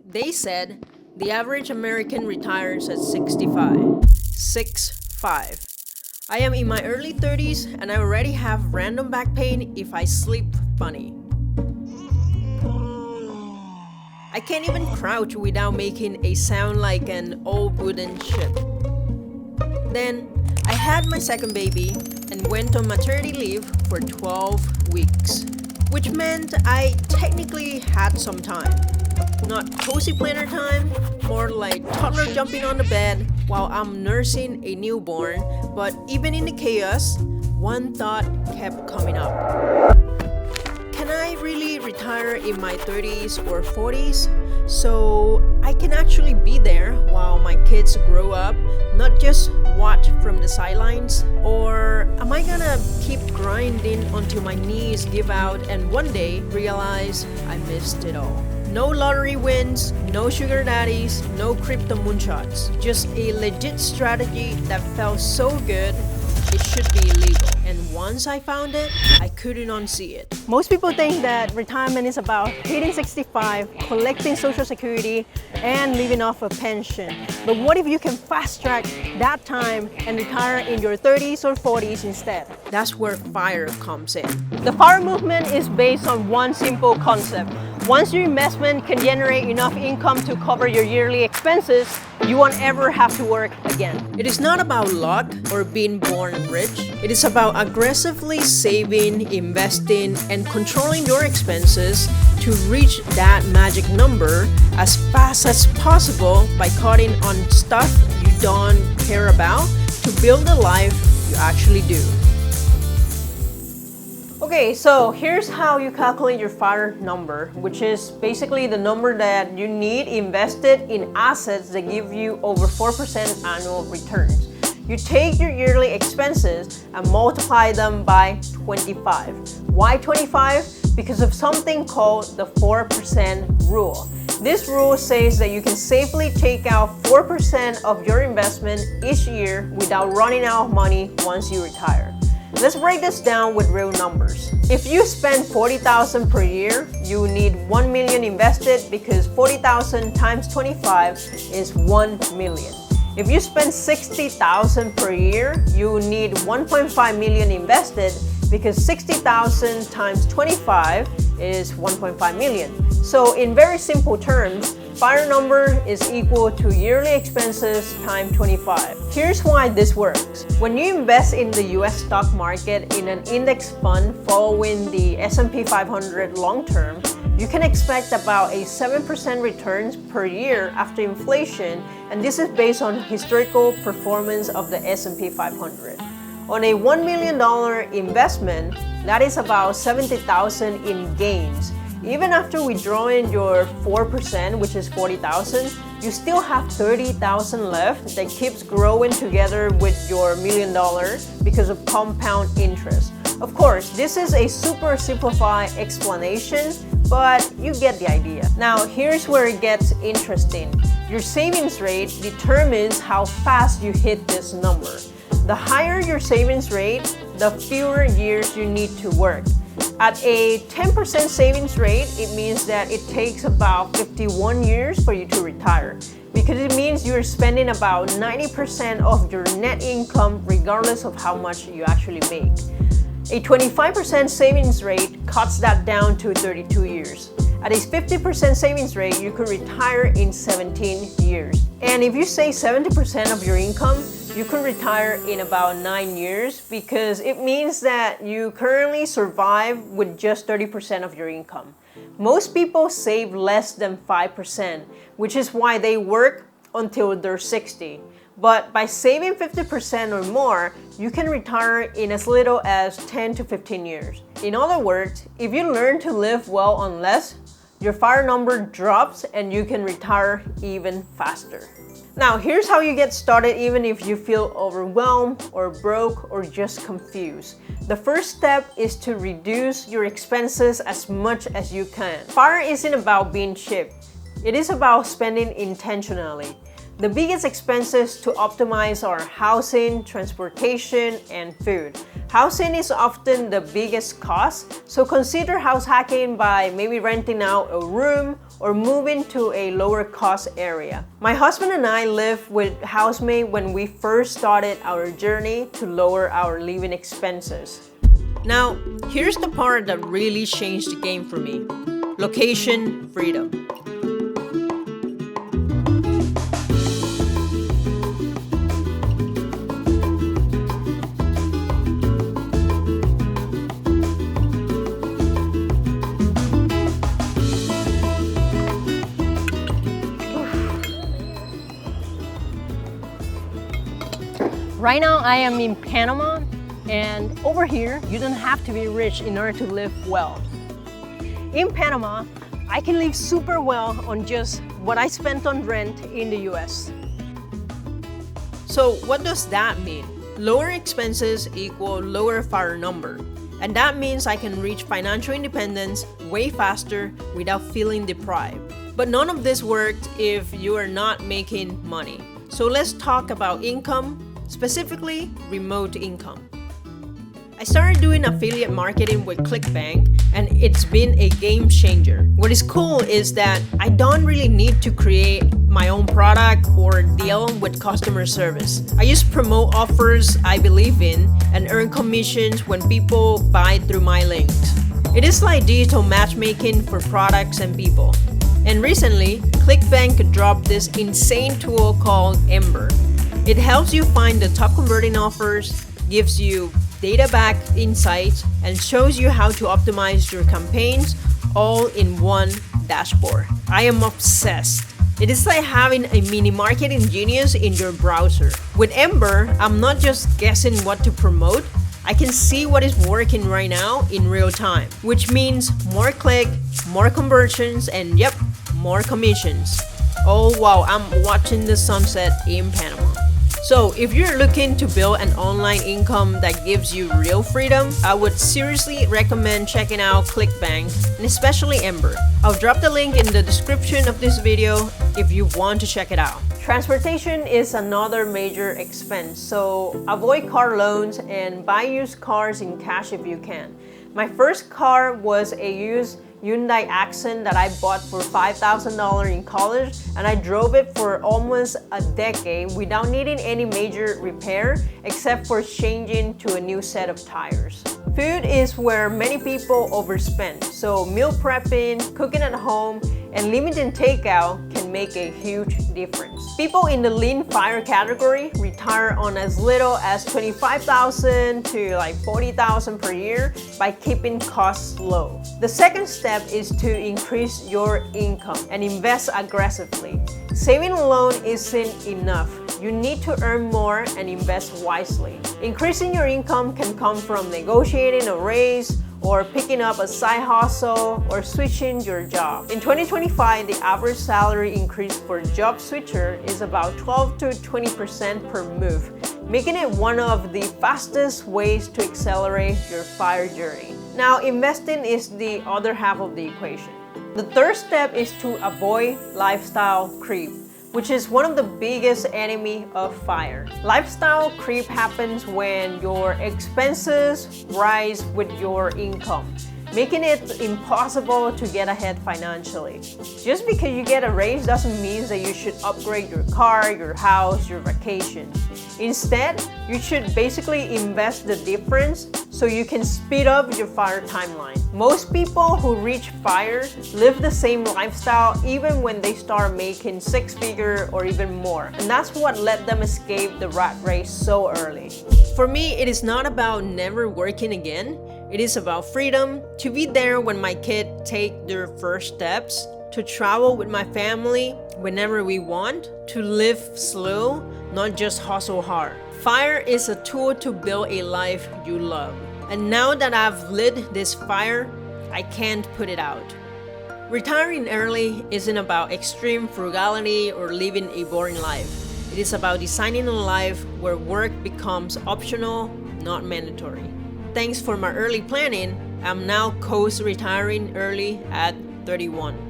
They said the average American retires at 65. 65. I am in my early 30s and I already have random back pain if I sleep funny. I can't even crouch without making a sound like an old wooden ship. Then, I had my second baby and went on maternity leave for 12 weeks, which meant I technically had some time. Not cozy planner time, more like toddler jumping on the bed while I'm nursing a newborn, but even in the chaos, one thought kept coming up. Can I really retire in my 30s or 40s so I can actually be there while my kids grow up, not just watch from the sidelines? Or am I gonna keep grinding until my knees give out and one day realize I missed it all? No lottery wins, no sugar daddies, no crypto moonshots. Just a legit strategy that felt so good, it should be illegal. And once I found it, I couldn't unsee it. Most people think that retirement is about hitting 65, collecting Social Security, and living off a pension. But what if you can fast track that time and retire in your 30s or 40s instead? That's where FIRE comes in. The FIRE movement is based on one simple concept. Once your investment can generate enough income to cover your yearly expenses, you won't ever have to work again. It is not about luck or being born rich. It is about aggressively saving, investing, and controlling your expenses to reach that magic number as fast as possible by cutting on stuff you don't care about to build the life you actually do. Okay, so here's how you calculate your FIRE number, which is basically the number that you need invested in assets that give you over 4% annual returns. You take your yearly expenses and multiply them by 25. Why 25? Because of something called the 4% rule. This rule says that you can safely take out 4% of your investment each year without running out of money once you retire. Let's break this down with real numbers. If you spend $40,000 per year, you need $1 million invested because 40,000 times 25 is 1 million. If you spend $60,000 per year, you need 1.5 million invested because 60,000 times 25 is 1.5 million. So in very simple terms, FIRE number is equal to yearly expenses times 25. Here's why this works. When you invest in the US stock market in an index fund following the S&P 500 long term, you can expect about a 7% returns per year after inflation, and this is based on historical performance of the S&P 500. On a $1 million investment, that is about $70,000 in gains. Even after withdrawing your 4%, which is $40,000, you still have $30,000 left that keeps growing together with your $1 million because of compound interest. Of course, this is a super simplified explanation, but you get the idea. Now, here's where it gets interesting. Your savings rate determines how fast you hit this number. The higher your savings rate, the fewer years you need to work. At a 10% savings rate, it means that it takes about 51 years for you to retire, because it means you're spending about 90% of your net income regardless of how much you actually make. A 25% savings rate cuts that down to 32 years. At a 50% savings rate, you could retire in 17 years. And if you save 70% of your income, you could retire in about 9 years because it means that you currently survive with just 30% of your income. Most people save less than 5%, which is why they work until they're 60. But by saving 50% or more, you can retire in as little as 10 to 15 years. In other words, if you learn to live well on less, your FIRE number drops and you can retire even faster. Now, here's how you get started even if you feel overwhelmed or broke or just confused. The first step is to reduce your expenses as much as you can. FIRE isn't about being cheap. It is about spending intentionally. The biggest expenses to optimize are housing, transportation, and food. Housing is often the biggest cost, so consider house hacking by maybe renting out a room or moving to a lower cost area. My husband and I lived with housemate when we first started our journey to lower our living expenses. Now, here's the part that really changed the game for me. Location freedom. Right now I am in Panama, and over here you don't have to be rich in order to live well. In Panama, I can live super well on just what I spent on rent in the US. So what does that mean? Lower expenses equal lower FIRE number. And that means I can reach financial independence way faster without feeling deprived. But none of this worked if you are not making money. So let's talk about income, specifically remote income. I started doing affiliate marketing with ClickBank, and it's been a game changer. What is cool is that I don't really need to create my own product or deal with customer service. I just promote offers I believe in and earn commissions when people buy through my links. It is like digital matchmaking for products and people. And recently, ClickBank dropped this insane tool called Ember. It helps you find the top converting offers, gives you data-backed insights, and shows you how to optimize your campaigns all in one dashboard. I am obsessed. It is like having a mini marketing genius in your browser. With Ember, I'm not just guessing what to promote. I can see what is working right now in real time, which means more click, more conversions, and yep, more commissions. Oh wow, I'm watching the sunset in Panama. So if you're looking to build an online income that gives you real freedom, I would seriously recommend checking out ClickBank and especially Ember. I'll drop the link in the description of this video if you want to check it out. Transportation is another major expense, so avoid car loans and buy used cars in cash if you can. My first car was a used Hyundai Accent that I bought for $5,000 in college, and I drove it for almost a decade without needing any major repair except for changing to a new set of tires. Food is where many people overspend, so meal prepping, cooking at home, and limiting takeout can make a huge difference. People in the lean FIRE category retire on as little as $25,000 to like $40,000 per year by keeping costs low. The second step is to increase your income and invest aggressively. Saving alone isn't enough. You need to earn more and invest wisely. Increasing your income can come from negotiating a raise, or picking up a side hustle, or switching your job. In 2025, the average salary increase for job switcher is about 12 to 20% per move, making it one of the fastest ways to accelerate your FIRE journey. Now, investing is the other half of the equation. The third step is to avoid lifestyle creep, which is one of the biggest enemy of FIRE. Lifestyle creep happens when your expenses rise with your income, making it impossible to get ahead financially. Just because you get a raise doesn't mean that you should upgrade your car, your house, your vacation. Instead, you should basically invest the difference so you can speed up your FIRE timeline. Most people who reach FIRE live the same lifestyle even when they start making six-figure or even more. And that's what let them escape the rat race so early. For me, it is not about never working again. It is about freedom, to be there when my kids take their first steps, to travel with my family whenever we want, to live slow, not just hustle hard. FIRE is a tool to build a life you love. And now that I've lit this fire, I can't put it out. Retiring early isn't about extreme frugality or living a boring life. It is about designing a life where work becomes optional, not mandatory. Thanks for my early planning, I'm now retiring early at 31.